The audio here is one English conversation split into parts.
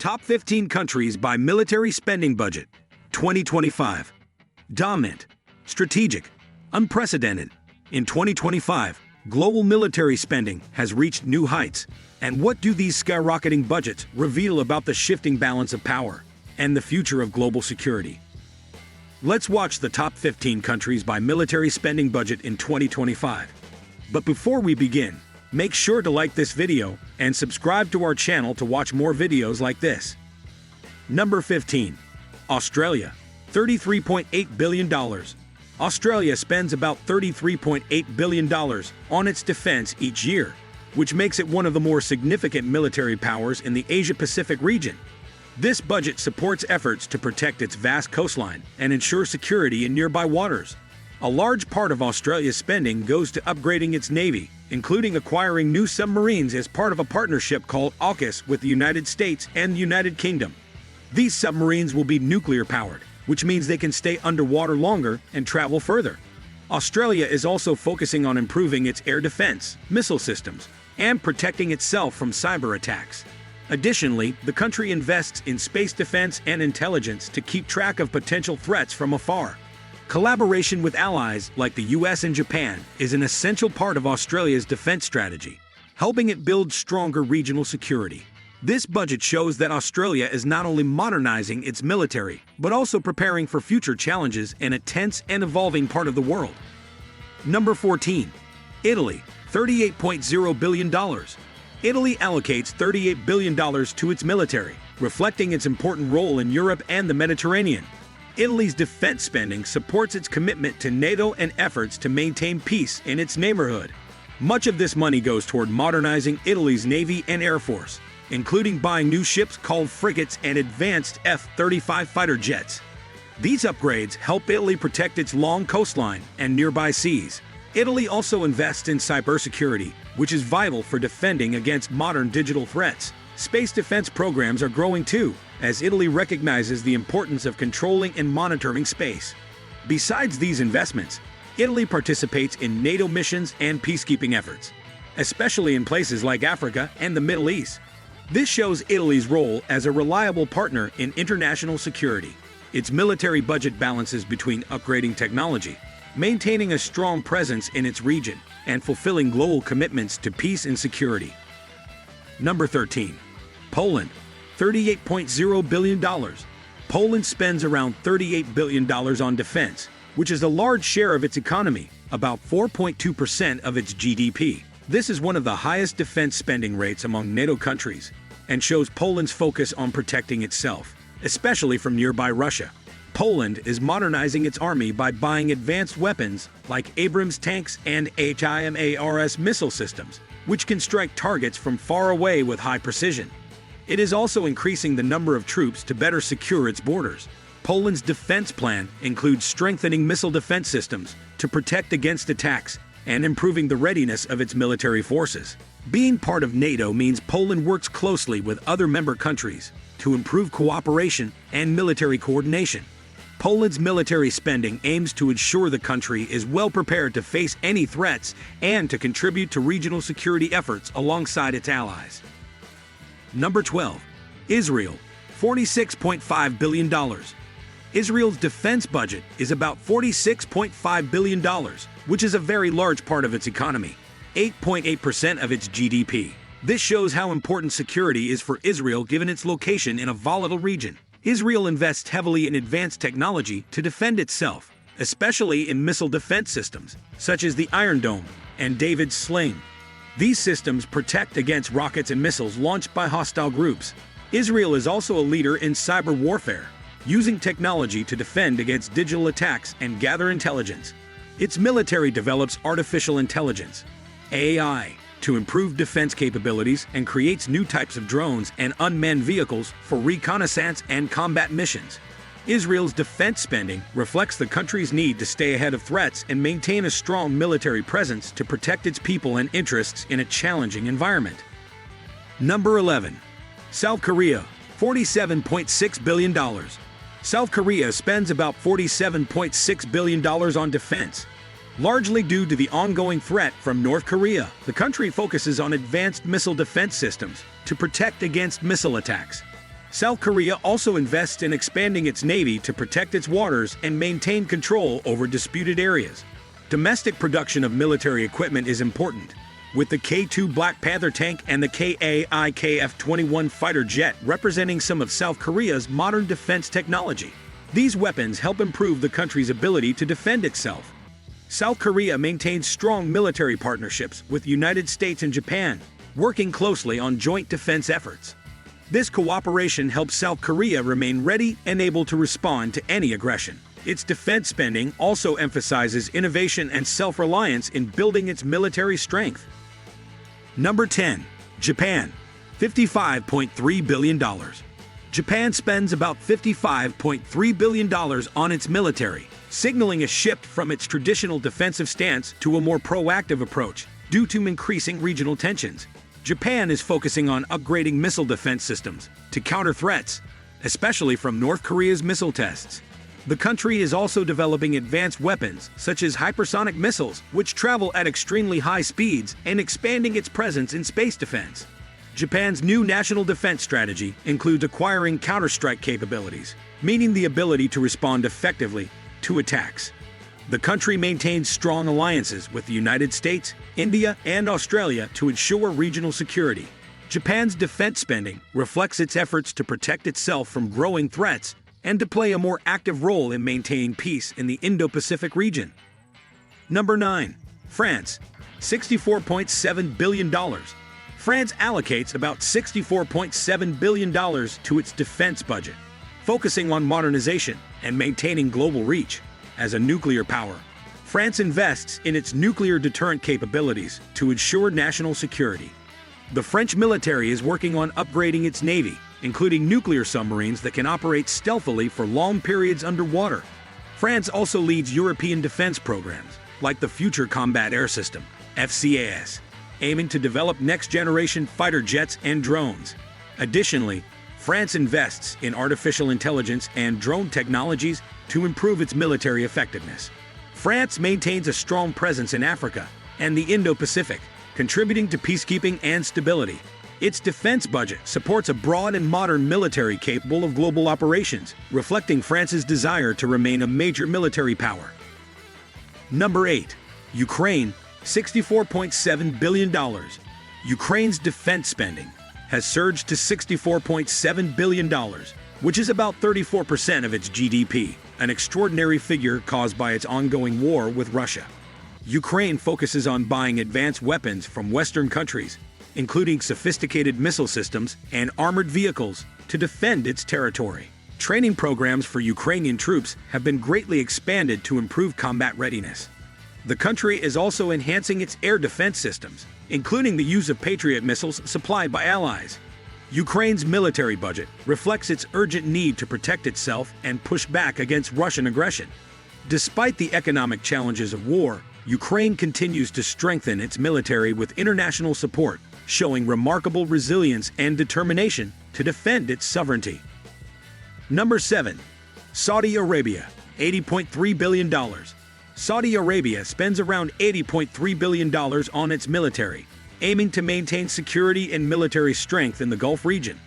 Top 15 countries by military spending budget. 2025. Dominant. Strategic. Unprecedented. In 2025, global military spending has reached new heights. And what do these skyrocketing budgets reveal about the shifting balance of power and the future of global security? Let's watch the top 15 countries by military spending budget in 2025. But before we begin, make sure to like this video and subscribe to our channel to watch more videos like this. Number 15. Australia. $33.8 billion. Australia spends about $33.8 billion on its defense each year, which makes it one of the more significant military powers in the Asia-Pacific region. This budget supports efforts to protect its vast coastline and ensure security in nearby waters. A large part of Australia's spending goes to upgrading its navy, including acquiring new submarines as part of a partnership called AUKUS with the United States and the United Kingdom. These submarines will be nuclear-powered, which means they can stay underwater longer and travel further. Australia is also focusing on improving its air defense, missile systems, and protecting itself from cyber attacks. Additionally, the country invests in space defense and intelligence to keep track of potential threats from afar. Collaboration with allies like the US and Japan is an essential part of Australia's defense strategy, helping it build stronger regional security. This budget shows that Australia is not only modernizing its military, but also preparing for future challenges in a tense and evolving part of the world. Number 14. Italy. $38.0 billion. Italy allocates $38 billion to its military, reflecting its important role in Europe and the Mediterranean. Italy's defense spending supports its commitment to NATO and efforts to maintain peace in its neighborhood. Much of this money goes toward modernizing Italy's navy and air force, including buying new ships called frigates and advanced F-35 fighter jets. These upgrades help Italy protect its long coastline and nearby seas. Italy also invests in cybersecurity, which is vital for defending against modern digital threats. Space defense programs are growing too, as Italy recognizes the importance of controlling and monitoring space. Besides these investments, Italy participates in NATO missions and peacekeeping efforts, especially in places like Africa and the Middle East. This shows Italy's role as a reliable partner in international security. Its military budget balances between upgrading technology, maintaining a strong presence in its region, and fulfilling global commitments to peace and security. Number 13. Poland. $38.0 billion. Poland spends around $38 billion on defense, which is a large share of its economy, about 4.2% of its GDP. This is one of the highest defense spending rates among NATO countries, and shows Poland's focus on protecting itself, especially from nearby Russia. Poland is modernizing its army by buying advanced weapons like Abrams tanks and HIMARS missile systems, which can strike targets from far away with high precision. It is also increasing the number of troops to better secure its borders. Poland's defense plan includes strengthening missile defense systems to protect against attacks and improving the readiness of its military forces. Being part of NATO means Poland works closely with other member countries to improve cooperation and military coordination. Poland's military spending aims to ensure the country is well prepared to face any threats and to contribute to regional security efforts alongside its allies. Number 12. Israel. $46.5 billion. Israel's defense budget is about $46.5 billion, which is a very large part of its economy, 8.8% of its GDP. This shows how important security is for Israel given its location in a volatile region. Israel invests heavily in advanced technology to defend itself, especially in missile defense systems, such as the Iron Dome and David's Sling. These systems protect against rockets and missiles launched by hostile groups. Israel is also a leader in cyber warfare, using technology to defend against digital attacks and gather intelligence. Its military develops artificial intelligence, AI, to improve defense capabilities and creates new types of drones and unmanned vehicles for reconnaissance and combat missions. Israel's defense spending reflects the country's need to stay ahead of threats and maintain a strong military presence to protect its people and interests in a challenging environment. Number 11. South Korea. $47.6 billion. South Korea spends about $47.6 billion on defense, largely due to the ongoing threat from North Korea. The country focuses on advanced missile defense systems to protect against missile attacks. South Korea also invests in expanding its navy to protect its waters and maintain control over disputed areas. Domestic production of military equipment is important, with the K-2 Black Panther tank and the KA-IKF-21 fighter jet representing some of South Korea's modern defense technology. These weapons help improve the country's ability to defend itself. South Korea maintains strong military partnerships with the United States and Japan, working closely on joint defense efforts. This cooperation helps South Korea remain ready and able to respond to any aggression. Its defense spending also emphasizes innovation and self-reliance in building its military strength. Number 10. Japan. $55.3 billion. Japan spends about $55.3 billion on its military, signaling a shift from its traditional defensive stance to a more proactive approach due to increasing regional tensions. Japan is focusing on upgrading missile defense systems to counter threats, especially from North Korea's missile tests. The country is also developing advanced weapons, such as hypersonic missiles, which travel at extremely high speeds, and expanding its presence in space defense. Japan's new national defense strategy includes acquiring counter-strike capabilities, meaning the ability to respond effectively to attacks. The country maintains strong alliances with the United States, India, and Australia to ensure regional security. Japan's defense spending reflects its efforts to protect itself from growing threats and to play a more active role in maintaining peace in the Indo-Pacific region. Number 9. France. $64.7 billion. France allocates about $64.7 billion to its defense budget, focusing on modernization and maintaining global reach. As a nuclear power, France invests in its nuclear deterrent capabilities to ensure national security. The French military is working on upgrading its navy, including nuclear submarines that can operate stealthily for long periods underwater. France also leads European defense programs, like the Future Combat Air System, FCAS, aiming to develop next-generation fighter jets and drones. Additionally, France invests in artificial intelligence and drone technologies to improve its military effectiveness. France maintains a strong presence in Africa and the Indo-Pacific, contributing to peacekeeping and stability. Its defense budget supports a broad and modern military capable of global operations, reflecting France's desire to remain a major military power. Number 8. Ukraine. $64.7 billion. Ukraine's defense spending has surged to $64.7 billion, which is about 34% of its GDP, an extraordinary figure caused by its ongoing war with Russia. Ukraine focuses on buying advanced weapons from Western countries, including sophisticated missile systems and armored vehicles, to defend its territory. Training programs for Ukrainian troops have been greatly expanded to improve combat readiness. The country is also enhancing its air defense systems, including the use of Patriot missiles supplied by allies. Ukraine's military budget reflects its urgent need to protect itself and push back against Russian aggression. Despite the economic challenges of war, Ukraine continues to strengthen its military with international support, showing remarkable resilience and determination to defend its sovereignty. Number 7. Saudi Arabia. $80.3 billion. Saudi Arabia spends around $80.3 billion on its military, aiming to maintain security and military strength in the Gulf region.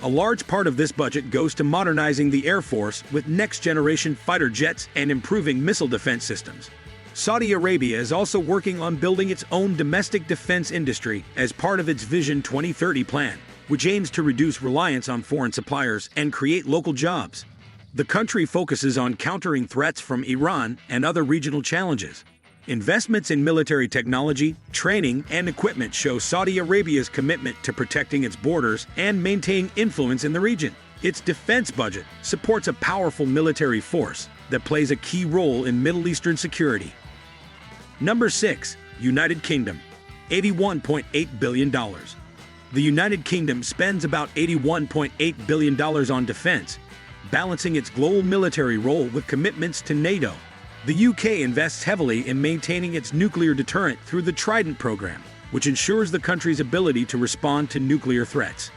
A large part of this budget goes to modernizing the Air Force with next-generation fighter jets and improving missile defense systems. Saudi Arabia is also working on building its own domestic defense industry as part of its Vision 2030 plan, which aims to reduce reliance on foreign suppliers and create local jobs. The country focuses on countering threats from Iran and other regional challenges. Investments in military technology, training, and equipment show Saudi Arabia's commitment to protecting its borders and maintaining influence in the region. Its defense budget supports a powerful military force that plays a key role in Middle Eastern security. Number 6. United Kingdom. $81.8 billion. The United Kingdom spends about $81.8 billion on defense, balancing its global military role with commitments to NATO. The UK invests heavily in maintaining its nuclear deterrent through the Trident program, which ensures the country's ability to respond to nuclear threats.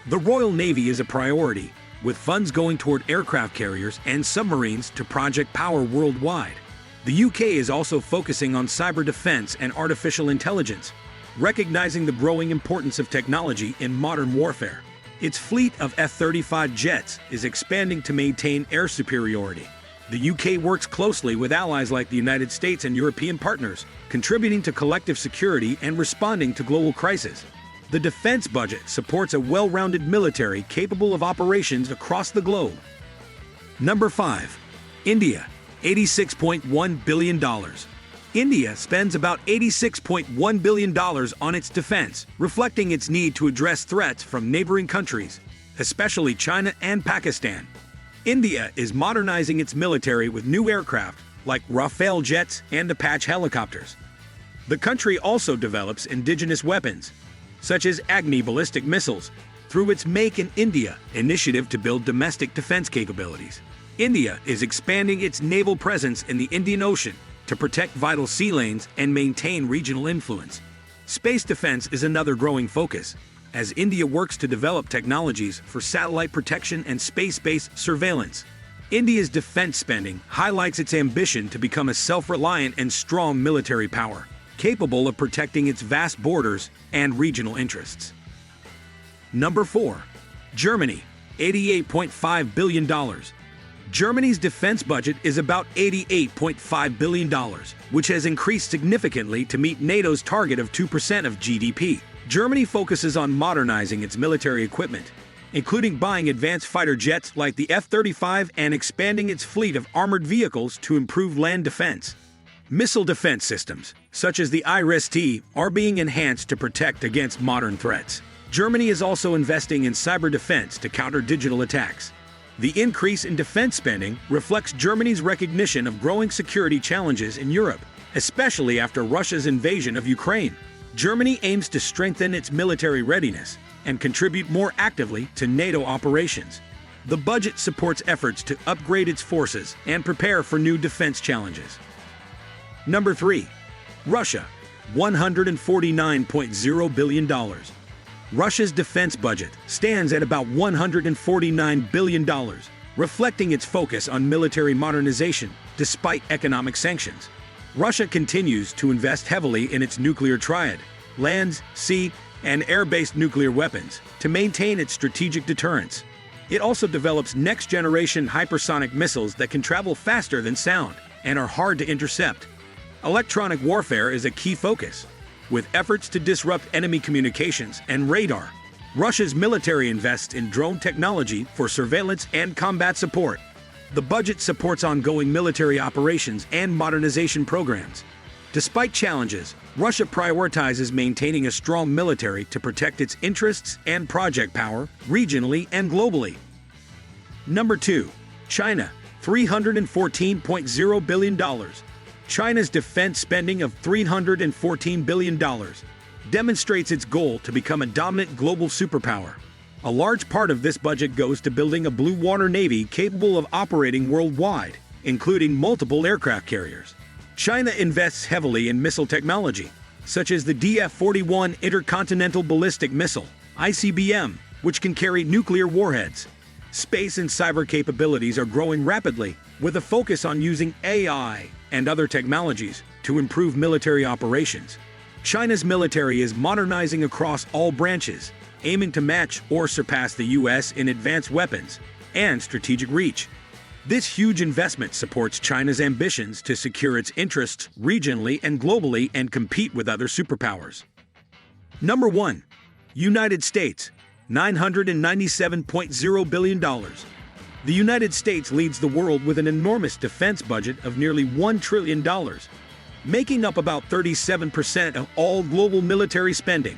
The Royal Navy is a priority, with funds going toward aircraft carriers and submarines to Project Power worldwide. The UK is also focusing on cyber defense and artificial intelligence, recognizing the growing importance of technology in modern warfare. Its fleet of F-35 jets is expanding to maintain air superiority. The UK works closely with allies like the United States and European partners, contributing to collective security and responding to global crises. The defense budget supports a well-rounded military capable of operations across the globe. Number 5. India, $86.1 billion. India spends about $86.1 billion on its defense, reflecting its need to address threats from neighboring countries, especially China and Pakistan. India is modernizing its military with new aircraft like Rafale jets and Apache helicopters. The country also develops indigenous weapons, such as Agni ballistic missiles, through its Make in India initiative to build domestic defense capabilities. India is expanding its naval presence in the Indian Ocean to protect vital sea lanes and maintain regional influence. Space defense is another growing focus, as India works to develop technologies for satellite protection and space-based surveillance. India's defense spending highlights its ambition to become a self-reliant and strong military power, capable of protecting its vast borders and regional interests. Number 4. Germany, $88.5 billion. Germany's defense budget is about $88.5 billion, which has increased significantly to meet NATO's target of 2% of GDP. Germany focuses on modernizing its military equipment, including buying advanced fighter jets like the F-35 and expanding its fleet of armored vehicles to improve land defense. Missile defense systems, such as the IRIS-T, are being enhanced to protect against modern threats. Germany is also investing in cyber defense to counter digital attacks. The increase in defense spending reflects Germany's recognition of growing security challenges in Europe, especially after Russia's invasion of Ukraine. Germany aims to strengthen its military readiness and contribute more actively to NATO operations. The budget supports efforts to upgrade its forces and prepare for new defense challenges. Number 3. Russia, $149.0 billion. Russia's defense budget stands at about $149 billion, reflecting its focus on military modernization despite economic sanctions. Russia continues to invest heavily in its nuclear triad, land, sea, and air-based nuclear weapons, to maintain its strategic deterrence. It also develops next-generation hypersonic missiles that can travel faster than sound and are hard to intercept. Electronic warfare is a key focus, with efforts to disrupt enemy communications and radar. Russia's military invests in drone technology for surveillance and combat support. The budget supports ongoing military operations and modernization programs. Despite challenges, Russia prioritizes maintaining a strong military to protect its interests and project power regionally and globally. Number 2. China, $314.0 billion. China's defense spending of $314 billion demonstrates its goal to become a dominant global superpower. A large part of this budget goes to building a blue water navy capable of operating worldwide, including multiple aircraft carriers. China invests heavily in missile technology, such as the DF-41 Intercontinental Ballistic Missile, ICBM, which can carry nuclear warheads. Space and cyber capabilities are growing rapidly, with a focus on using AI and other technologies to improve military operations. China's military is modernizing across all branches, aiming to match or surpass the U.S. in advanced weapons and strategic reach. This huge investment supports China's ambitions to secure its interests regionally and globally and compete with other superpowers. Number 1. United States, $997.0 billion. The United States leads the world with an enormous defense budget of nearly $1 trillion, making up about 37% of all global military spending.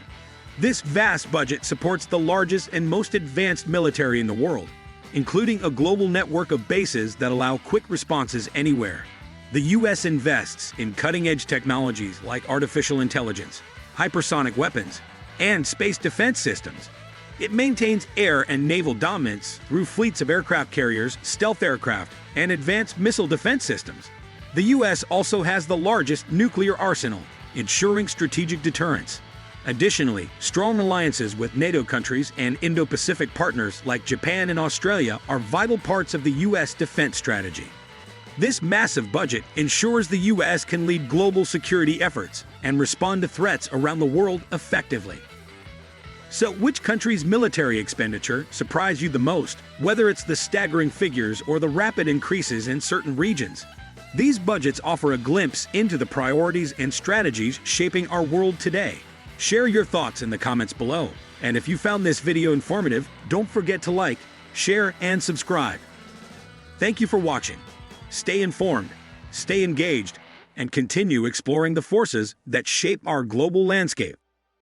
This vast budget supports the largest and most advanced military in the world, including a global network of bases that allow quick responses anywhere. The U.S. invests in cutting-edge technologies like artificial intelligence, hypersonic weapons, and space defense systems. It maintains air and naval dominance through fleets of aircraft carriers, stealth aircraft, and advanced missile defense systems. The U.S. also has the largest nuclear arsenal, ensuring strategic deterrence. Additionally, strong alliances with NATO countries and Indo-Pacific partners like Japan and Australia are vital parts of the U.S. defense strategy. This massive budget ensures the U.S. can lead global security efforts and respond to threats around the world effectively. So, which country's military expenditure surprised you the most, whether it's the staggering figures or the rapid increases in certain regions? These budgets offer a glimpse into the priorities and strategies shaping our world today. Share your thoughts in the comments below. And if you found this video informative, don't forget to like, share, and subscribe. Thank you for watching. Stay informed, stay engaged, and continue exploring the forces that shape our global landscape.